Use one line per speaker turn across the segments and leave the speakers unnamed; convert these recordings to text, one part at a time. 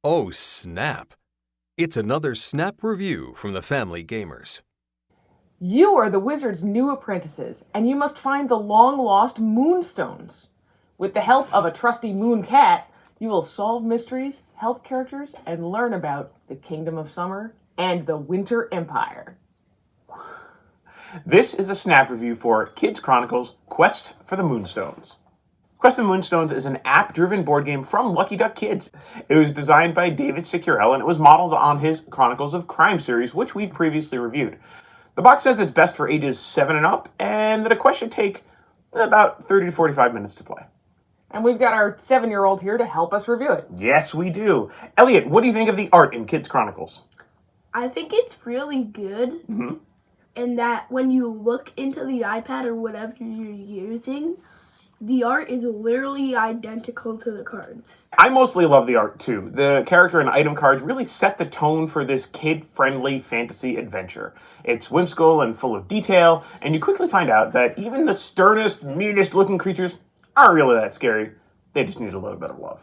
Oh, snap! It's another Snap review from the Family Gamers.
You are the wizard's new apprentices, and you must find the long-lost moonstones. With the help of a trusty moon cat, you will solve mysteries, help characters, and learn about the Kingdom of Summer and the Winter Empire.
This is a Snap review for Kids Chronicles, Quest for the Moonstones. Quest for the Moonstones is an app-driven board game from Lucky Duck Kids. It was designed by David Cicurel, and it was modeled on his Chronicles of Crime series, which we've previously reviewed. The box says it's best for ages 7 and up, and that a quest should take about 30 to 45 minutes to play.
And we've got our 7-year-old here to help us review it.
Yes, we do. Elliot, what do you think of the art in Kids Chronicles?
I think it's really good. And that when you look into the iPad or whatever you're using, the art is literally identical to the cards.
I mostly love the art, too. The character and item cards really set the tone for this kid-friendly fantasy adventure. It's whimsical and full of detail, and you quickly find out that even the sternest, meanest-looking creatures aren't really that scary. They just need a little bit of love.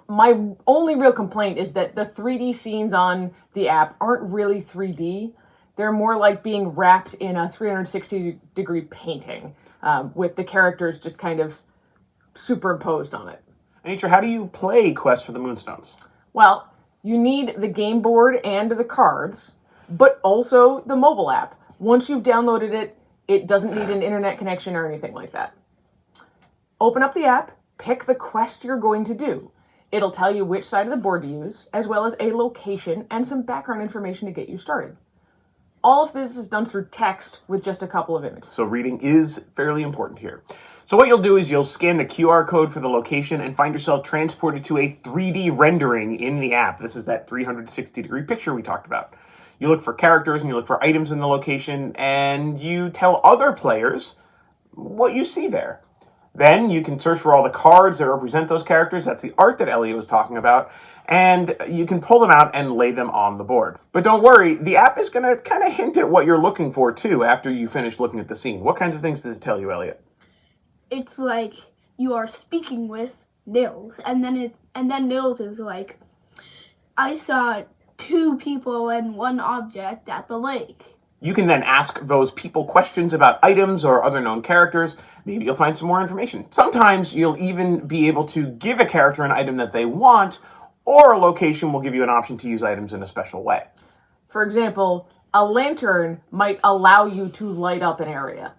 My only real complaint is that the 3D scenes on the app aren't really 3D. They're more like being wrapped in a 360-degree painting, with the characters just kind of superimposed on it.
Anitra, how do you play Quest for the Moonstones?
Well, you need the game board and the cards, but also the mobile app. Once you've downloaded it, it doesn't need an internet connection or anything like that. Open up the app, pick the quest you're going to do. It'll tell you which side of the board to use, as well as a location and some background information to get you started. All of this is done through text with just a couple of images.
So reading is fairly important here. So what you'll do is you'll scan the QR code for the location and find yourself transported to a 3D rendering in the app. This is that 360-degree picture we talked about. You look for characters and you look for items in the location, and you tell other players what you see there. Then you can search for all the cards that represent those characters. That's the art that Elliot was talking about. And you can pull them out and lay them on the board. But don't worry, the app is going to kind of hint at what you're looking for, too, after you finish looking at the scene. What kinds of things does it tell you, Elliot?
It's like you are speaking with Nils, and then Nils is like, I saw 2 people and 1 object at the lake.
You can then ask those people questions about items or other known characters. Maybe you'll find some more information. Sometimes you'll even be able to give a character an item that they want, or a location will give you an option to use items in a special way.
For example, a lantern might allow you to light up an area.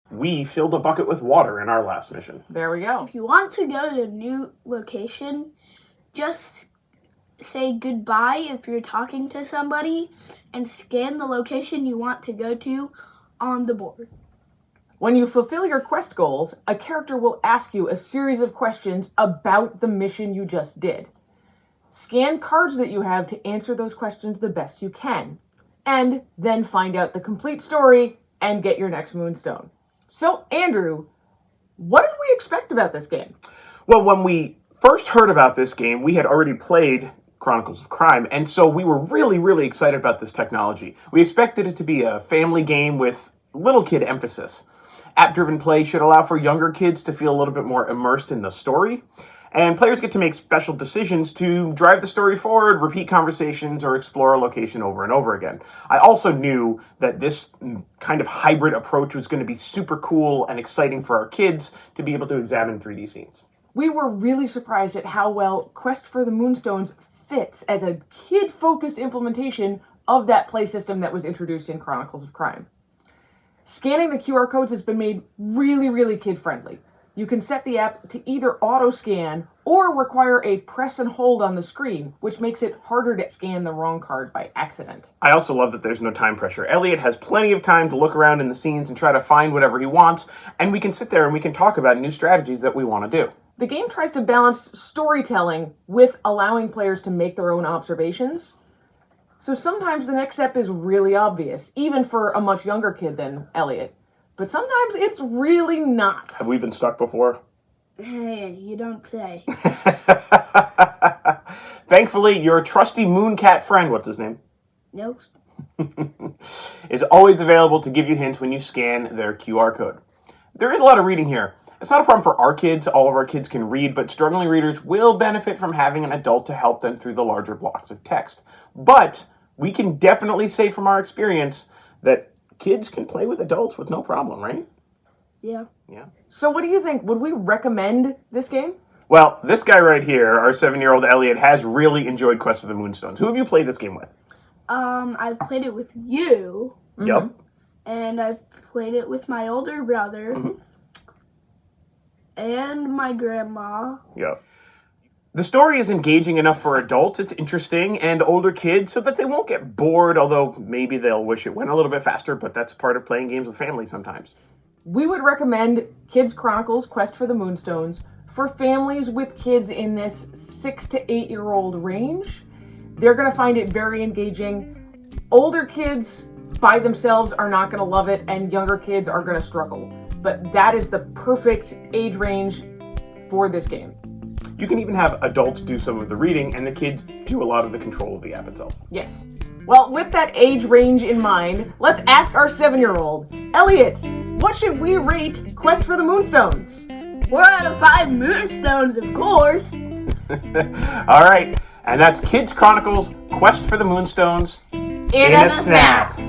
We filled a bucket with water in our last mission.
There we go.
If you want to go to a new location, just say goodbye if you're talking to somebody and scan the location you want to go to on the board.
When you fulfill your quest goals, a character will ask you a series of questions about the mission you just did. Scan cards that you have to answer those questions the best you can, and then find out the complete story and get your next moonstone. So, Andrew, what did we expect about this game?
Well, when we first heard about this game, we had already played Chronicles of Crime, and so we were really, really excited about this technology. We expected it to be a family game with little kid emphasis. App-driven play should allow for younger kids to feel a little bit more immersed in the story, and players get to make special decisions to drive the story forward, repeat conversations, or explore a location over and over again. I also knew that this kind of hybrid approach was going to be super cool and exciting for our kids to be able to examine 3D scenes.
We were really surprised at how well Quest for the Moonstones fits as a kid-focused implementation of that play system that was introduced in Chronicles of Crime. Scanning the QR codes has been made really, really kid-friendly. You can set the app to either auto-scan or require a press and hold on the screen, which makes it harder to scan the wrong card by accident.
I also love that there's no time pressure. Elliot has plenty of time to look around in the scenes and try to find whatever he wants, and we can sit there and we can talk about new strategies that we want to do.
The game tries to balance storytelling with allowing players to make their own observations. So sometimes the next step is really obvious, even for a much younger kid than Elliot. But sometimes it's really not.
Have we been stuck before?
Hey, you don't say.
Thankfully, your trusty mooncat friend, what's his name?
Nils.
is always available to give you hints when you scan their QR code. There is a lot of reading here. It's not a problem for our kids. All of our kids can read, but struggling readers will benefit from having an adult to help them through the larger blocks of text. But we can definitely say from our experience that kids can play with adults with no problem, right?
Yeah.
Yeah.
So what do you think? Would we recommend this game?
Well, this guy right here, our 7-year-old Elliot, has really enjoyed Quest of the Moonstones. Who have you played this game with?
I've played it with you.
Yep.
And I've played it with my older brother. And my grandma.
Yep. The story is engaging enough for adults, it's interesting, and older kids, so that they won't get bored, although maybe they'll wish it went a little bit faster, but that's part of playing games with family sometimes.
We would recommend Kids Chronicles Quest for the Moonstones for families with kids in this 6 to 8-year-old range. They're going to find it very engaging. Older kids by themselves are not going to love it, and younger kids are going to struggle. But that is the perfect age range for this game.
You can even have adults do some of the reading, and the kids do a lot of the control of the app itself.
Yes. Well, with that age range in mind, let's ask our 7-year-old. Elliot, what should we rate Quest for the Moonstones?
4 out of 5 moonstones, of course.
All right, and that's Kids Chronicles Quest for the Moonstones
In a snap.